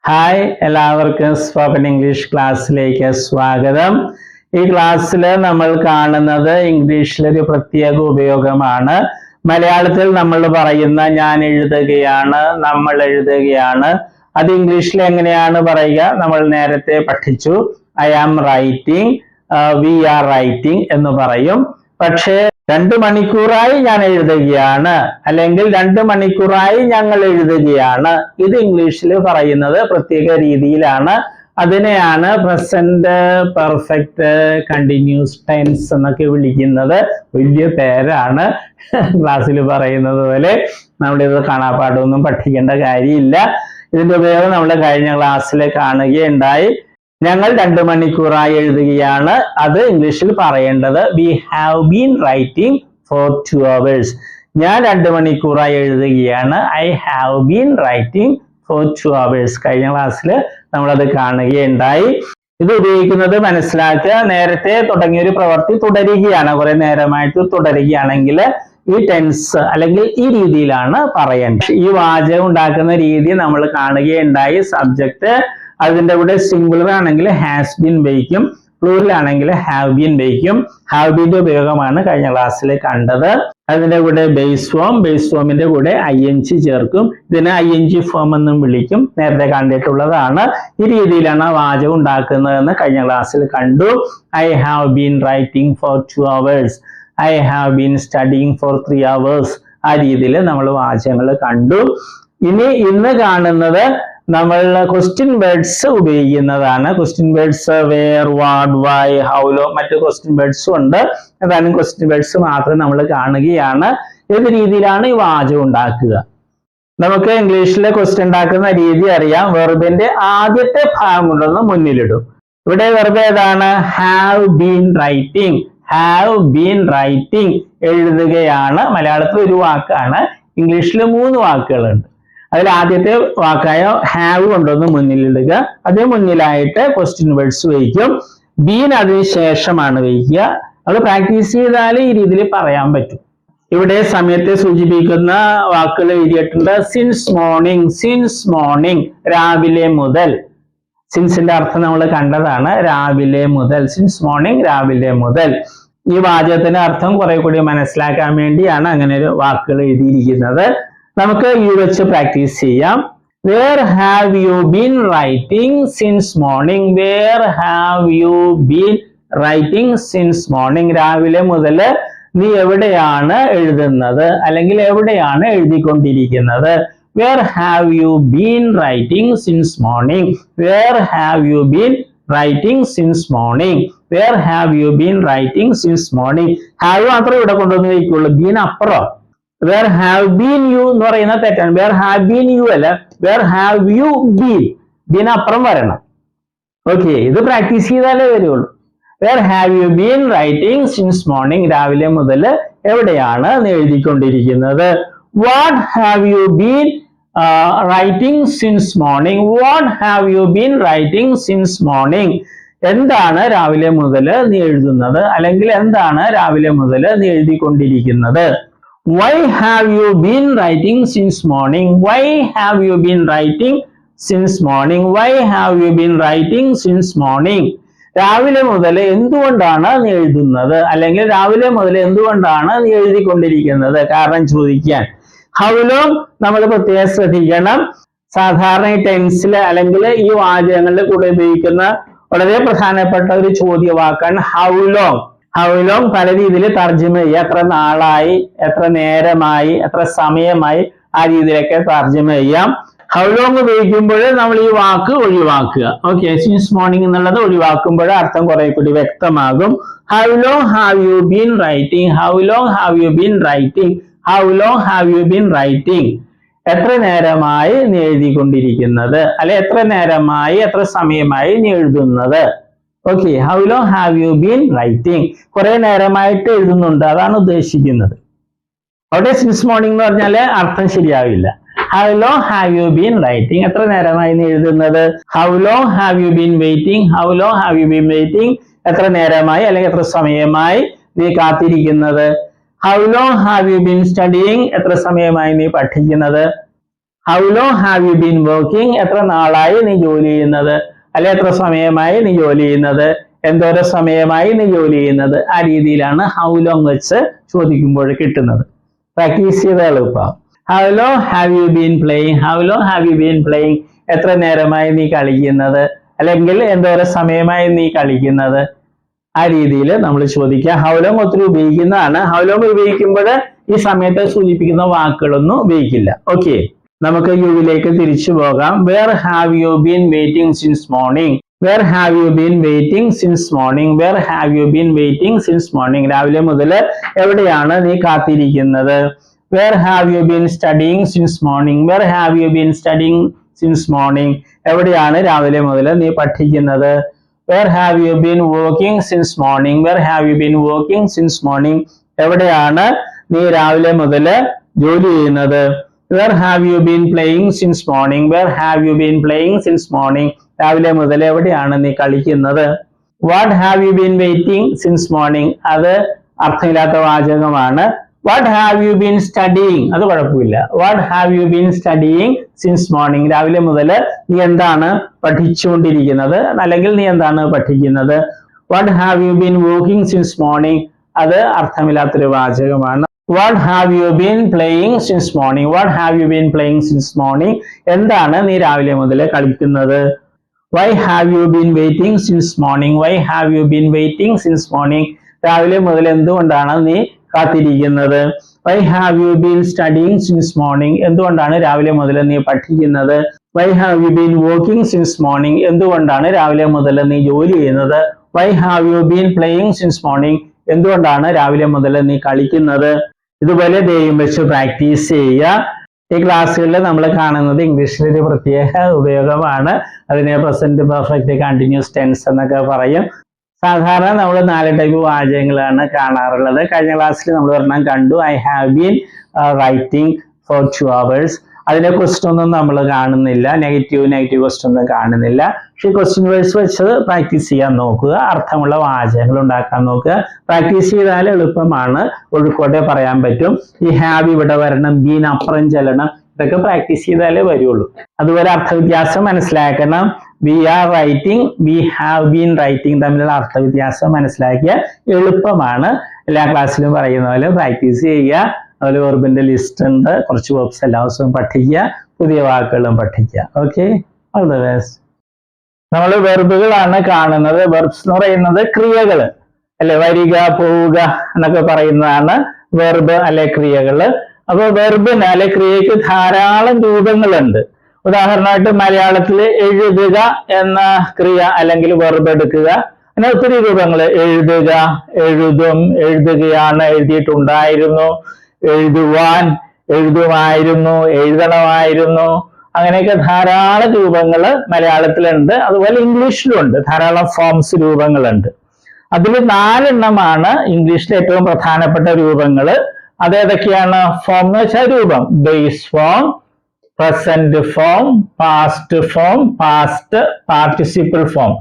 Hi, എല്ലാവർക്കും spoken English ക്ലാസ്സിലേക്ക് സ്വാഗതം. ഈ ക്ലാസ്സിൽ നമ്മൾ കാണുന്നത് ഇംഗ്ലീഷിലൊരു പ്രത്യേക ഉപയോഗമാണ്. മലയാളത്തിൽ നമ്മൾ പറയുന്ന ഞാൻ എഴുതുകയാണ്, നമ്മൾ എഴുതുകയാണ്. അത് ഇംഗ്ലീഷിൽ എങ്ങനെയാണ് പറയുക? നമ്മൾ നേരത്തെ പഠിച്ചു. I am writing, we are writing എന്ന് പറയും. പക്ഷേ 2 മണിക്കൂറായി ഞാൻ എഴുതുകയാണ്, അല്ലെങ്കിൽ 2 മണിക്കൂറായി ഞങ്ങൾ എഴുതുകയാണ്. ഇത് ഇംഗ്ലീഷിൽ പറയുന്നത് പ്രത്യേക രീതിയിലാണ്. അതിനെയാണ് പ്രസന്റ് പെർഫെക്റ്റ് കണ്ടിന്യൂസ് ടെൻസ് എന്നൊക്കെ വിളിക്കുന്നത്. വലിയ പേരാണ്. ക്ലാസ്സിൽ പറയുന്നത് പോലെ നമ്മളിത് കാണാപ്പാടൊന്നും പഠിക്കേണ്ട കാര്യമില്ല. ഇതിന്റെ ഉപയോഗം നമ്മൾ കഴിഞ്ഞ ക്ലാസ്സിൽ കാണുകയുണ്ടായി. ഞങ്ങൾ 2 മണിക്കൂറായി എഴുതുകയാണ്. അത് ഇംഗ്ലീഷിൽ പറയേണ്ടത് V have been writing for 2 hours. ഞാൻ 2 മണിക്കൂറായി എഴുതുകയാണ്. I have been writing for 2 hours. കഴിഞ്ഞ ക്ലാസ്സിൽ നമ്മളത് കാണുകയുണ്ടായി. ഇത് ഉപയോഗിക്കുന്നത് മനസ്സിലാക്കുക. നേരത്തെ തുടങ്ങിയൊരു പ്രവൃത്തി തുടരുകയാണ്, കുറെ നേരമായിട്ട് തുടരുകയാണെങ്കിൽ ഈ ടെൻസ് അല്ലെങ്കിൽ ഈ രീതിയിലാണ് പറയേണ്ടത്. ഈ വാചകം ഉണ്ടാക്കുന്ന രീതി നമ്മൾ കാണുകയുണ്ടായി. സബ്ജക്ട് അതിന്റെ കൂടെ സിംഗുലർ ആണെങ്കിൽ ഹാസ് ബീൻ വയ്ക്കും, പ്ലൂറൽ ആണെങ്കിൽ ഹാവ് ബീൻ വയ്ക്കും. ഹാവ് ബീന്റെ ഉപയോഗമാണ് കഴിഞ്ഞ ക്ലാസ്സിൽ കണ്ടത്. അതിന്റെ കൂടെ ബേസ് ഫോം, ബേസ് ഫോമിന്റെ കൂടെ ING ചേർക്കും. ഇതിനെ ING ഫോം എന്നും വിളിക്കും. നേരത്തെ കണ്ടിട്ടുള്ളതാണ്. ഈ രീതിയിലാണ് വാചകം ഉണ്ടാക്കുന്നതെന്ന് കഴിഞ്ഞ ക്ലാസ്സിൽ കണ്ടു. I have been writing for 2 hours. I have been studying for 3 hours. ആ രീതിയിൽ നമ്മൾ വാചകങ്ങൾ കണ്ടു. ഇന്ന് കാണുന്നത് നമ്മൾ ക്വസ്റ്റ്യൻ വേർഡ്സ് ഉപയോഗിക്കുന്നതാണ്. Question words where, what, why, how, low, മറ്റു ക്വസ്റ്റ്യൻ വേർഡ്സും ഉണ്ട്. ഏതാനും ക്വസ്റ്റ്യൻ വേർഡ്സ് മാത്രം നമ്മൾ കാണുകയാണ്. ഏത് രീതിയിലാണ് ഈ വാചകം ഉണ്ടാക്കുക? നമുക്ക് ഇംഗ്ലീഷിലെ ക്വസ്റ്റ്യൻ ഉണ്ടാക്കുന്ന രീതി അറിയാം. വെർബിന്റെ ആദ്യത്തെ ഭാഗം കൊണ്ടൊന്ന് മുന്നിലിടും. ഇവിടെ വെർബ് ഏതാണ്? Have been writing. Have been writing, എഴുതുകയാണ്. മലയാളത്തിൽ ഒരു വാക്കാണ്, ഇംഗ്ലീഷിൽ 3 വാക്കുകളുണ്ട്. അതിൽ ആദ്യത്തെ വാക്കായ ഹാവ് കൊണ്ടൊന്ന് മുന്നിലിടുക. അതേ മുന്നിലായിട്ട് ക്വസ്റ്റ്യൻ വേർഡ്സ് വയ്ക്കും. ബീൻ അതിന് ശേഷമാണ് വയ്ക്കുക. അത് പ്രാക്ടീസ് ചെയ്താൽ ഈ രീതിയിൽ പറയാൻ പറ്റും. ഇവിടെ സമയത്തെ സൂചിപ്പിക്കുന്ന വാക്കുകൾ എഴുതിയിട്ടുണ്ട്. സിൻസ് മോർണിംഗ്, സിൻസ് മോർണിംഗ്, രാവിലെ മുതൽ. സിൻസിന്റെ അർത്ഥം നമ്മൾ കണ്ടതാണ്, രാവിലെ മുതൽ. സിൻസ് മോർണിംഗ്, രാവിലെ മുതൽ. ഈ വാചകത്തിന്റെ അർത്ഥം കുറെ കൂടി മനസ്സിലാക്കാൻ വേണ്ടിയാണ് അങ്ങനെ ഒരു വാക്കുകൾ എഴുതിയിരിക്കുന്നത്. നമുക്ക് ഈ വെച്ച് പ്രാക്ടീസ് ചെയ്യാം. Where have you been writing since morning? Where have you been writing since morning? രാവിലെ മുതൽ നീ എവിടെയാണ് എഴുതുന്നത്, അല്ലെങ്കിൽ എവിടെയാണ് എഴുതിക്കൊണ്ടിരിക്കുന്നത്? Where have you been writing since morning? Where have you been writing since morning? Where have you been writing since morning? have മാത്രമേ ഇവിടെ കൊണ്ടുവന്ന് വയ്ക്കുള്ളൂ, ബീൻ അപ്പുറം. Where have been you എന്ന് പറയുന്ന തെറ്റാണ്. Where have been you അല്ല, where have you been, been അപ്പുറം വരണം. ഓക്കെ, ഇത് പ്രാക്ടീസ് ചെയ്താലേ വരുള്ളൂ. Where have you been writing since morning? രാവിലെ മുതൽ എവിടെയാണ് നീ എഴുതിക്കൊണ്ടിരിക്കുന്നത്? What have you been writing since morning? What have you been writing since morning? എന്താണ് രാവിലെ മുതൽ നീ എഴുതുന്നത്, അല്ലെങ്കിൽ എന്താണ് രാവിലെ മുതൽ നീ എഴുതിക്കൊണ്ടിരിക്കുന്നത്? Why have you been writing since morning? Why have you been writing since morning? Why have you been writing since morning? രാവിലെ മുതൽ എന്തുകൊണ്ടാണ് നീ എഴുതുന്നത്, അല്ലെങ്കിൽ രാവിലെ മുതൽ എന്തുകൊണ്ടാണ് നീ എഴുതിക്കൊണ്ടിരിക്കുന്നത്? കാരണം ചോദിക്കാൻ. How long നമ്മൾ പ്രത്യേകം ശ്രദ്ധിക്കണം. സാധാരണ ഈ ടെൻസിൽ അല്ലെങ്കിൽ ഈ വാചകങ്ങളിൽ കൂടെ ഉപയോഗിക്കുന്ന വളരെ പ്രധാനപ്പെട്ട ഒരു ചോദ്യവാക്കാണ് how long. How long പല രീതിയിൽ തർജ്ജമ ചെയ്യുക. എത്ര നാളായി, എത്ര നേരമായി, എത്ര സമയമായി, ആ രീതിയിലൊക്കെ തർജ്ജമ ചെയ്യാം. How long ഉപയോഗിക്കുമ്പോൾ നമ്മൾ ഈ വാക്ക് ഒഴിവാക്കുക. ഓക്കെ, സിൻസ് മോർണിംഗ് എന്നുള്ളത് ഒഴിവാക്കുമ്പോൾ അർത്ഥം കുറെ കൂടി വ്യക്തമാകും. How long have you been writing? How long have you been writing? How long have you been writing? എത്ര നേരമായി നീ എഴുതിക്കൊണ്ടിരിക്കുന്നത്, അല്ലെ എത്ര നേരമായി, എത്ര സമയമായി നീ എഴുതുന്നത്? Okay, how long have you been writing? കുറെ നേരമായിട്ട് എഴുതുന്നുണ്ട്, അതാണ് ഉദ്ദേശിക്കുന്നത്. അവിടെ സിൻസ് മോർണിംഗ് എന്ന് പറഞ്ഞാൽ അർത്ഥം ശരിയാവില്ല. How long have you been writing? എത്ര നേരമായി നീ എഴുതുന്നത്? How long have you been waiting? How long have you been waiting? എത്ര നേരമായി അല്ലെങ്കിൽ എത്ര സമയമായി നീ കാത്തിരിക്കുന്നത്? How long have you been studying? എത്ര സമയമായി നീ പഠിക്കുന്നത്? How long have you been working, എത്ര നാളായി നീ ജോലി ചെയ്യുന്നത്, അല്ലെ എത്ര സമയമായി നീ ജോലി ചെയ്യുന്നത്, എന്തോരം സമയമായി നീ ജോലി ചെയ്യുന്നത്. ആ രീതിയിലാണ് ഹൗ ലോങ് വെച്ച് ചോദിക്കുമ്പോൾ കിട്ടുന്നത്. പ്രാക്ടീസ് ചെയ്ത എളുപ്പം. How long have you been playing, how long have you been playing, എത്ര നേരമായി നീ കളിക്കുന്നത്, അല്ലെങ്കിൽ എന്തോരം സമയമായി നീ കളിക്കുന്നത്. ആ രീതിയിൽ നമ്മൾ ചോദിക്കുക. ഹൗ ലോങ് ഒത്തിരി ഉപയോഗിക്കുന്നതാണ്. ഹൗ ലോങ് ഉപയോഗിക്കുമ്പോൾ ഈ സമയത്തെ സൂചിപ്പിക്കുന്ന വാക്കുകളൊന്നും ഉപയോഗിക്കില്ല. ഓക്കെ, നമുക്ക് യുവിലേക്ക് തിരിച്ചു പോകാം. Where have you been waiting since morning, where have you been waiting since morning, where have you been waiting since morning, രാവിലെ മുതൽ എവിടെയാണ് നീ കാത്തിരിക്കുന്നത്. Where have you been studying since morning, where have you been studying since morning, എവിടെയാണ് രാവിലെ മുതൽ നീ പഠിക്കുന്നത്. Where have you been working since morning, where have you been working since morning, എവിടെയാണ് നീ രാവിലെ മുതൽ ജോലി ചെയ്യുന്നത്. Where have you been playing since morning, where have you been playing since morning, രാവിലെ മുതൽ എവിടെയാണ് നീ കളിക്കുന്നത്. What have you been waiting since morning, അത് അർത്ഥമില്ലാത്ത വാചകമാണ്. What have you been studying, അത് കുഴപ്പമില്ല. What have you been studying since morning, രാവിലെ മുതൽ നീ എന്താണ് പഠിച്ചുകൊണ്ടിരിക്കുന്നത്, അല്ലെങ്കിൽ നീ എന്താണ് പഠിക്കുന്നത്. What have you been working since morning, അത് അർത്ഥമില്ലാത്തൊരു വാചകമാണ്. What have you been playing since morning, what have you been playing since morning, എന്താണ് നീ രാവിലെ മുതൽ കളിക്കുന്നത്. Y have you been waiting since morning, Y have you been waiting since morning, രാവിലെ മുതൽ എന്തുകൊണ്ടാണ് നീ കാത്തിരിക്കുന്നത്. Y have you been studying since morning, എന്തുകൊണ്ടാണ് രാവിലെ മുതൽ നീ പഠിക്കുന്നത്. Y have you been working since morning, എന്തുകൊണ്ടാണ് രാവിലെ മുതൽ നീ ജോലി ചെയ്യുന്നത്. Y have you been playing since morning, എന്തുകൊണ്ടാണ് രാവിലെ മുതൽ നീ കളിക്കുന്നത്. ഇതുപോലെ ദൈവം വെച്ച് പ്രാക്ടീസ് ചെയ്യുക. ഈ ക്ലാസ്സുകളിൽ നമ്മൾ കാണുന്നത് ഇംഗ്ലീഷിലെ ഒരു പ്രത്യേക ഉപയോഗമാണ്. അതിനെ പ്രസന്റ് പെർഫെക്റ്റ് കണ്ടിന്യൂസ് ടെൻസ് എന്നൊക്കെ പറയും. സാധാരണ നമ്മൾ 4 ടൈപ്പ് വാചകങ്ങളാണ് കാണാറുള്ളത്. കഴിഞ്ഞ ക്ലാസ്സിൽ നമ്മൾ ഒരെണ്ണം കണ്ടു, I have been writing for 2 hours. അതിന്റെ ക്വസ്റ്റ്യൻ ഒന്നും നമ്മൾ കാണുന്നില്ല, നെഗറ്റീവ് ക്വസ്റ്റ്യൻ ഒന്നും കാണുന്നില്ല. പക്ഷെ ക്വസ്റ്റ്യൻ വേഴ്സ് വെച്ച് പ്രാക്ടീസ് ചെയ്യാൻ നോക്കുക, അർത്ഥമുള്ള വാചകങ്ങൾ ഉണ്ടാക്കാൻ നോക്കുക. പ്രാക്ടീസ് ചെയ്താൽ എളുപ്പമാണ്, ഒഴുക്കോട്ടെ പറയാൻ പറ്റും. ഈ ഹാവ് ഇവിടെ വരണം, ബീൻ അപ്പുറം ചെല്ലണം, ഇതൊക്കെ പ്രാക്ടീസ് ചെയ്താലേ വരുള്ളൂ. അതുപോലെ അർത്ഥവ്യത്യാസം മനസ്സിലാക്കണം. We are writing, we have been writing തമ്മിലുള്ള അർത്ഥവ്യത്യാസം മനസ്സിലാക്കിയ എളുപ്പമാണ്. എല്ലാ ക്ലാസ്സിലും പറയുന്ന പോലെ പ്രാക്ടീസ് ചെയ്യുക. അതുപോലെ വെർബിന്റെ ലിസ്റ്റ് ഉണ്ട്, കുറച്ച് വെർബ്സ് എല്ലാ ദിവസവും പഠിക്കുക, പുതിയ വാക്കുകളും പഠിക്കുക. Okay, all the best. നമ്മൾ വെർബുകളാണ് കാണുന്നത്. വെർബ്സ് എന്ന് പറയുന്നത് ക്രിയകൾ അല്ലെ, വരിക, പോവുക എന്നൊക്കെ പറയുന്നതാണ് വെർബ് അല്ലെ ക്രിയകള്. അപ്പൊ വെർബിന് അല്ലെ ക്രിയക്ക് ധാരാളം രൂപങ്ങളുണ്ട്. ഉദാഹരണമായിട്ട് മലയാളത്തിൽ എഴുതുക എന്ന ക്രിയ അല്ലെങ്കിൽ വെർബ് എടുക്കുക, അങ്ങനെ ഒത്തിരി രൂപങ്ങൾ. എഴുതുക, എഴുതും, എഴുതുകയാണ്, എഴുതിയിട്ടുണ്ടായിരുന്നു, എഴുതുവാൻ, എഴുതുമായിരുന്നു, എഴുതണമായിരുന്നു, അങ്ങനെയൊക്കെ ധാരാളം രൂപങ്ങൾ മലയാളത്തിലുണ്ട്. അതുപോലെ ഇംഗ്ലീഷിലും ഉണ്ട്, ധാരാളം ഫോംസ് രൂപങ്ങളുണ്ട്. അതിൽ 4 എണ്ണമാണ് ഇംഗ്ലീഷിലെ ഏറ്റവും പ്രധാനപ്പെട്ട രൂപങ്ങൾ. അതേതൊക്കെയാണ്? ഫോം എന്ന് വെച്ചാൽ രൂപം. Base form, present form, past form, past participle form.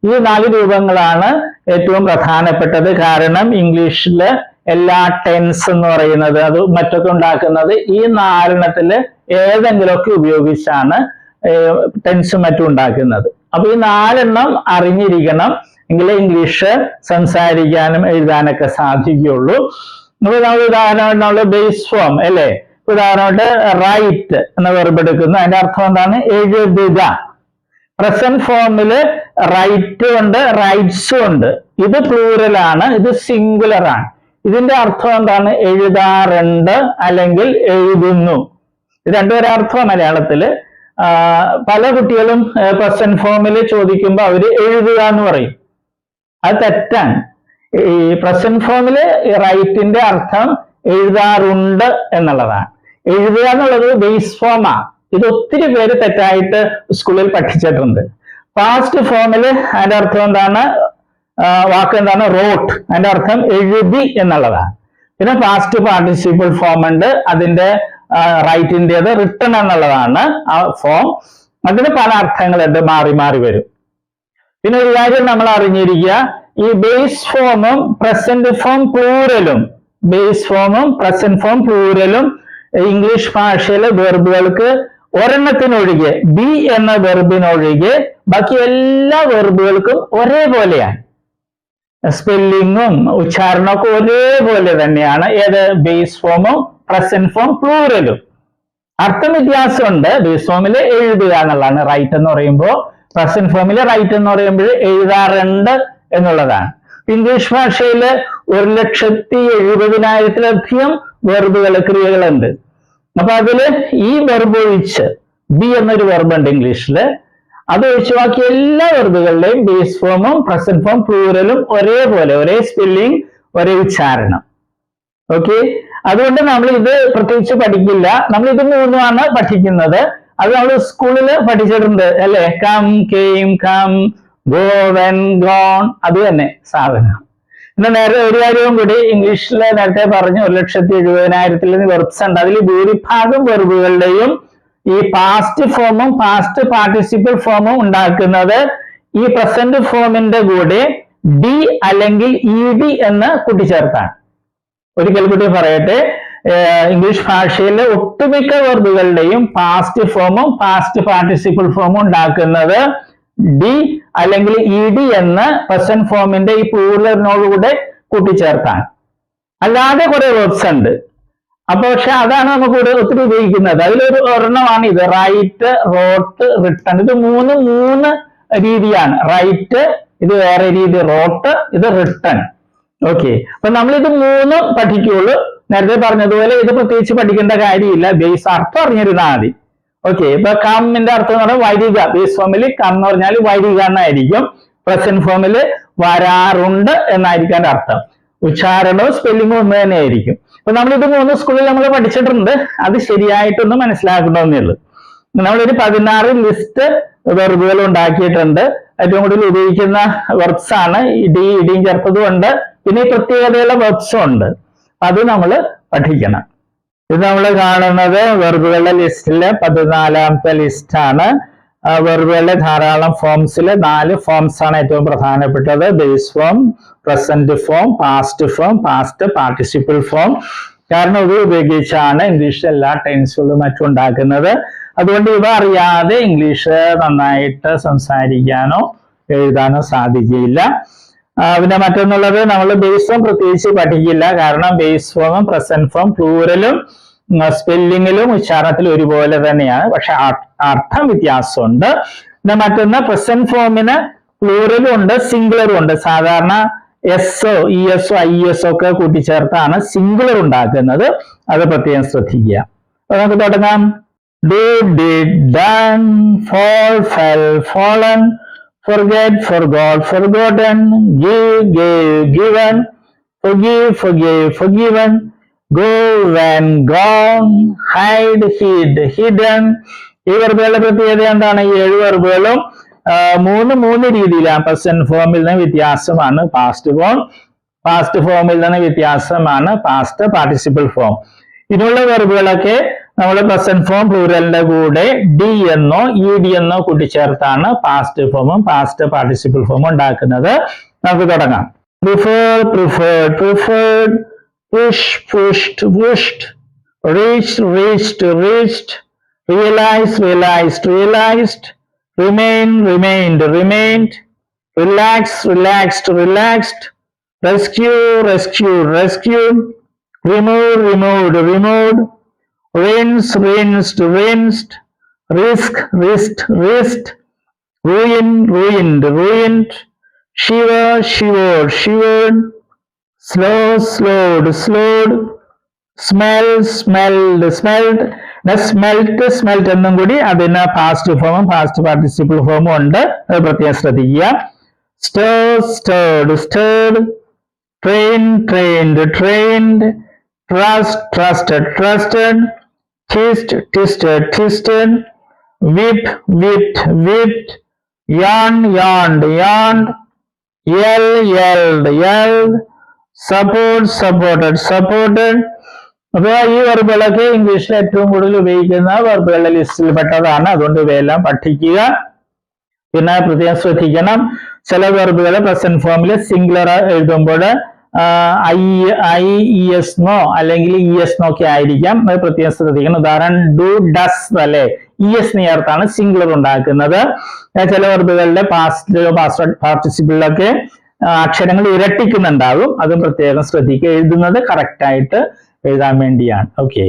ഈ 4 രൂപങ്ങളാണ് ഏറ്റവും പ്രധാനപ്പെട്ടത്. കാരണം ഇംഗ്ലീഷില് എല്ലാ ടെൻസ് എന്ന് പറയുന്നത് അത് മറ്റൊക്കെ ഉണ്ടാക്കുന്നത് ഈ 4 എണ്ണത്തില് ഏതെങ്കിലുമൊക്കെ ഉപയോഗിച്ചാണ് ടെൻസും മറ്റും ഉണ്ടാക്കുന്നത്. അപ്പൊ ഈ 4 എണ്ണം അറിഞ്ഞിരിക്കണം, എങ്കിലേ ഇംഗ്ലീഷ് സംസാരിക്കാനും എഴുതാനൊക്കെ സാധിക്കുകയുള്ളൂ. നമ്മൾ ഉദാഹരണമായിട്ട് ബേസ് ഫോം അല്ലേ, ഉദാഹരണമായിട്ട് റൈറ്റ് എന്ന വെർബ് എടുക്കുന്നു, അതിന്റെ അർത്ഥം എന്താണ്? എഴുതുക. പ്രസന്റ് ഫോമില് റൈറ്റ് ഉണ്ട്, റൈറ്റ്സും ഉണ്ട്. ഇത് പ്ലൂറൽ ആണ്, ഇത് സിംഗുലർ ആണ്. ഇതിന്റെ അർത്ഥം എന്താണ്? എഴുതാറുണ്ട് അല്ലെങ്കിൽ എഴുതുന്നു. ഇത് രണ്ടുപേരെ അർത്ഥം മലയാളത്തില്. പല കുട്ടികളും പ്രസന്റ് ഫോമിൽ ചോദിക്കുമ്പോൾ അവര് എഴുതുക എന്ന് പറയും. അത് തെറ്റാണ്. ഈ പ്രസന്റ് ഫോമില് റൈറ്റിന്റെ അർത്ഥം എഴുതാറുണ്ട് എന്നുള്ളതാണ്. എഴുതുക എന്നുള്ളത് ബേസ് ഫോമാ. ഇത് ഒത്തിരി പേര് തെറ്റായിട്ട് സ്കൂളിൽ പഠിച്ചിട്ടുണ്ട്. പാസ്റ്റ് ഫോമില് അതിന്റെ അർത്ഥം എന്താണ്? വാക്ക് എന്താണ്? റോട്ട്. അതിന്റെ അർത്ഥം എഴുതി എന്നുള്ളതാണ്. പിന്നെ പാസ്റ്റ് പാർട്ടിസിപ്പിൾ ഫോം ഉണ്ട്, അതിന്റെ റൈറ്റിൻ്റെത് റിട്ടൺ എന്നുള്ളതാണ് ആ ഫോം. അതിന് പല അർത്ഥങ്ങളുണ്ട്, മാറി മാറി വരും. പിന്നെ ഒരു കാര്യം നമ്മൾ അറിഞ്ഞിരിക്കുക, ഈ ബേസ് ഫോമും പ്രസന്റ് ഫോം പ്ലൂറലും, ബേസ് ഫോമും പ്രസന്റ് ഫോം പ്ലൂറലും ഇംഗ്ലീഷ് ഭാഷയിലെ വെർബുകൾക്ക് ഒരെണ്ണത്തിനൊഴികെ, ബി എന്ന വെർബിനൊഴികെ ബാക്കി എല്ലാ വെർബുകൾക്കും ഒരേപോലെയാണ്. സ്പെല്ലിങ്ങും ഉച്ചാരണമൊക്കെ ഒരേപോലെ തന്നെയാണ്. ഏത്? ബേസ് ഫോമും പ്രസന്റ് ഫോം പ്ലൂറലും. അർത്ഥം വ്യത്യാസമുണ്ട്. ബേസ് ഫോമിൽ എഴുതുക എന്നുള്ളതാണ് റൈറ്റ് എന്ന് പറയുമ്പോൾ, പ്രസന്റ് ഫോമിൽ റൈറ്റ് എന്ന് പറയുമ്പോൾ എഴുതാറുണ്ട് എന്നുള്ളതാണ്. ഇംഗ്ലീഷ് ഭാഷയിൽ 1,70,70,000-ലധികം വെർബുകൾ, ക്രിയകളുണ്ട്. അപ്പൊ അതില് ഈ വെർബ് ഒഴിച്ച്, ബി എന്നൊരു വെർബ് ഉണ്ട് ഇംഗ്ലീഷില്, അത് ഒഴിച്ച് ബാക്കി എല്ലാ വെർബുകളുടെയും ബേസ് ഫോമും പ്രസന്റ് ഫോം പ്ലൂറലും ഒരേപോലെ, ഒരേ സ്പെല്ലിംഗ്, ഒരേ ഉച്ചാരണം. ഓക്കെ, അതുകൊണ്ട് നമ്മൾ ഇത് പ്രത്യേകിച്ച് പഠിക്കില്ല. നമ്മൾ ഇത് മൂന്നുമാണ് പഠിക്കുന്നത്. അത് നമ്മൾ സ്കൂളിൽ പഠിച്ചിട്ടുണ്ട് അല്ലെ? Come, came, come, go, went, gone, അത് തന്നെ സാധനം. പിന്നെ നേരെ ഒരു കാര്യവും കൂടി, ഇംഗ്ലീഷിൽ നേരത്തെ പറഞ്ഞു 1,70,70,000 വെർബ്സ് ഉണ്ട്. അതിൽ ഭൂരിഭാഗം വെർബുകളുടെയും ഈ പാസ്റ്റ് ഫോമും പാസ്റ്റ് പാർട്ടിസിപ്പിൾ ഫോമും ഉണ്ടാക്കുന്നത് ഈ പ്രസന്റ് ഫോമിന്റെ കൂടെ ഡി അല്ലെങ്കിൽ ഇ ഡി എന്ന് കൂട്ടിച്ചേർത്താണ്. ഒരിക്കൽ കൂടി പറയട്ടെ, ഇംഗ്ലീഷ് ഭാഷയിലെ ഒട്ടുമിക്ക വെർബുകളുടെയും പാസ്റ്റ് ഫോമും പാസ്റ്റ് പാർട്ടിസിപ്പിൾ ഫോമും ഉണ്ടാക്കുന്നത് ഡി അല്ലെങ്കിൽ ഇ ഡി എന്ന് പ്രസന്റ് ഫോമിന്റെ ഈ പ്ലൂറലിനോടുകൂടെ കൂട്ടിച്ചേർത്താണ്. അല്ലാതെ കുറെ വെർബ്സ് ഉണ്ട്. അപ്പൊ പക്ഷെ അതാണ് നമുക്ക് ഒത്തിരി ഉപയോഗിക്കുന്നത്. അതിലൊരു ഒരെണ്ണമാണ് ഇത്, റൈറ്റ്, റോട്ട്, റിട്ടൺ. ഇത് മൂന്ന് രീതിയാണ്. റൈറ്റ് ഇത് വേറെ രീതി, റോട്ട് ഇത് റിട്ടൺ. ഓക്കെ, അപ്പൊ നമ്മൾ ഇത് മൂന്നും പഠിക്കുള്ളൂ. നേരത്തെ പറഞ്ഞതുപോലെ ഇത് പ്രത്യേകിച്ച് പഠിക്കേണ്ട കാര്യമില്ല, ബേസ് അർത്ഥം അറിഞ്ഞിരുന്നാൽ മതി. ഓക്കെ, ഇപ്പൊ കമ്മിന്റെ അർത്ഥം എന്ന് പറഞ്ഞാൽ വരിക. ബേസ് ഫോമിൽ കം എന്ന് പറഞ്ഞാൽ വരിക എന്നായിരിക്കും. പ്രസന്റ് ഫോമിൽ വരാറുണ്ട് എന്നായിരിക്കും അതിന്റെ അർത്ഥം. ഉച്ചാരണവും സ്പെല്ലിങ്ങും ഒന്ന് തന്നെ ആയിരിക്കും. അപ്പൊ നമ്മളിത് മൂന്ന് സ്കൂളിൽ നമ്മൾ പഠിച്ചിട്ടുണ്ട്. അത് ശരിയായിട്ടൊന്ന് മനസ്സിലാക്കണമെന്നേ ഉള്ളൂ. നമ്മളൊരു 16 ലിസ്റ്റ് വെർബുകൾ ഉണ്ടാക്കിയിട്ടുണ്ട്. ഏറ്റവും കൂടുതൽ ഉപയോഗിക്കുന്ന വെർബ്സ് ആണ്. ഡി, ഇടിയും ചേർത്തതും ഉണ്ട്. പിന്നെ ഈ പ്രത്യേകതയുള്ള വെർബ്സും ഉണ്ട്. അത് നമ്മൾ പഠിക്കണം. ഇത് നമ്മൾ കാണുന്നത് വെർബുകളുടെ ലിസ്റ്റിലെ 14ാമത്തെ ലിസ്റ്റ് ആണ്. വെർബുകളുടെ ധാരാളം ഫോംസിൽ 4 ഫോംസ് ആണ് ഏറ്റവും പ്രധാനപ്പെട്ടത്. Base form, present form, past form, past participle form. കാരണം ഇത് ഉപയോഗിച്ചാണ് ഇംഗ്ലീഷിൽ എല്ലാ ടെൻസുകളും മറ്റും ഉണ്ടാക്കുന്നത്. അതുകൊണ്ട് ഇവ അറിയാതെ ഇംഗ്ലീഷ് നന്നായിട്ട് സംസാരിക്കാനോ എഴുതാനോ സാധിക്കില്ല. പിന്നെ മറ്റൊന്നുള്ളത്, നമ്മൾ ബേസ് ഫോം പ്രത്യേകിച്ച് പഠിക്കില്ല. കാരണം ബേസ് ഫോമും പ്രസന്റ് ഫോം പ്ലൂറലും സ്പെല്ലിങ്ങിലും ഉച്ചാരണത്തിലും ഒരുപോലെ തന്നെയാണ്. പക്ഷെ അർത്ഥം വ്യത്യാസമുണ്ട്. പിന്നെ മറ്റൊന്ന്, പ്രസന്റ് ഫോമിന് പ്ലൂറലും ഉണ്ട്, സിംഗുലറും ഉണ്ട്. സാധാരണ എസ്ഒ, ഇഎസ്ഒ, ഐഎസ്ഒ ഒക്കെ കൂട്ടിച്ചേർത്താണ് സിംഗുലർ ഉണ്ടാക്കുന്നത്. അത് പ്രത്യേകം ശ്രദ്ധിക്കുക. അപ്പൊ നമുക്ക് തുടങ്ങാം. Do, did, done, fall, fell, fallen, forget, forgot, forgotten, give, gave, given, forgive, forgave, forgiven, go, went, gone, hide, hid, hidden. ഈ വെർബുകളുടെ പ്രത്യേകത എന്താണ്? ഈ 7 വെർബുകളും മൂന്ന് രീതിയിലാണ്. പ്രസന്റ് ഫോമിൽ നിന്ന് വ്യത്യാസമാണ് പാസ്റ്റ് ഫോം, പാസ്റ്റ് ഫോമിൽ നിന്ന് വ്യത്യാസമാണ് പാസ്റ്റ് പാർട്ടിസിപ്പിൾ ഫോം. ഇതിനുള്ള വെർബുകളൊക്കെ നമ്മൾ പ്രസന്റ് ഫോം പ്ലൂറലിന്റെ കൂടെ ഡി എന്നോ ഇ ഡി എന്നോ കൂട്ടിച്ചേർത്താണ് പാസ്റ്റ് ഫോമും പാസ്റ്റ് പാർട്ടിസിപ്പിൾ ഫോമും ഉണ്ടാക്കുന്നത്. നമുക്ക് തുടങ്ങാം. Prefer, preferred, preferred, push, pushed, pushed, reach, reached, reached, realise, realised, realised, remain, remained, remained, relax, relaxed, relaxed, rescue, rescued, rescued, remove, removed, removed, rinse, rinsed, rinsed, risk, risked, risked, ruin, ruined, ruined, shiver, shivered, shivered, slow, slowed, slowed, smell, smelled, smelled. Smelt, smelt എന്നും കൂടി അതിന് past ഫോമും past participle ഫോമും ഉണ്ട്. അത് പ്രത്യേകം ശ്രദ്ധിക്കുക. Stir, stirred, stirred, train, trained, trained, trust, trusted, trusted, twist, twisted, twisted, whip, whipped, whipped, yawn, yawned, yawned, yell, yelled, yelled, support, supported, supported. അപ്പൊ ഈ വെർബുകളൊക്കെ ഇംഗ്ലീഷിൽ ഏറ്റവും കൂടുതൽ ഉപയോഗിക്കുന്ന വെർബുകളുടെ ലിസ്റ്റിൽ പെട്ടതാണ്. അതുകൊണ്ട് ഇവയെല്ലാം പഠിക്കുക. പിന്നെ പ്രത്യേകം ശ്രദ്ധിക്കണം, ചില വെർബുകൾ പ്രസന്റ് ഫോമിൽ സിംഗുലർ എഴുതുമ്പോൾ IES എന്നോ അല്ലെങ്കിൽ ES എന്നോ ഒക്കെ ആയിരിക്കാം. അത് പ്രത്യേകം ശ്രദ്ധിക്കണം. ഉദാഹരണം ഡു, ഡസ് അല്ലെ, ES ചേർത്താണ് സിംഗുലർ ഉണ്ടാക്കുന്നത്. ചില വെർബുകളുടെ പാസ്റ്റ് പാർട്ടിസിപ്പിളിലൊക്കെ അക്ഷരങ്ങൾ ഇരട്ടിക്കുന്നുണ്ടാകും. അതും പ്രത്യേകം ശ്രദ്ധിക്കുക. എഴുതുന്നത് കറക്റ്റ് ആയിട്ട് എഴുതാൻ വേണ്ടിയാണ്. ഓക്കെ.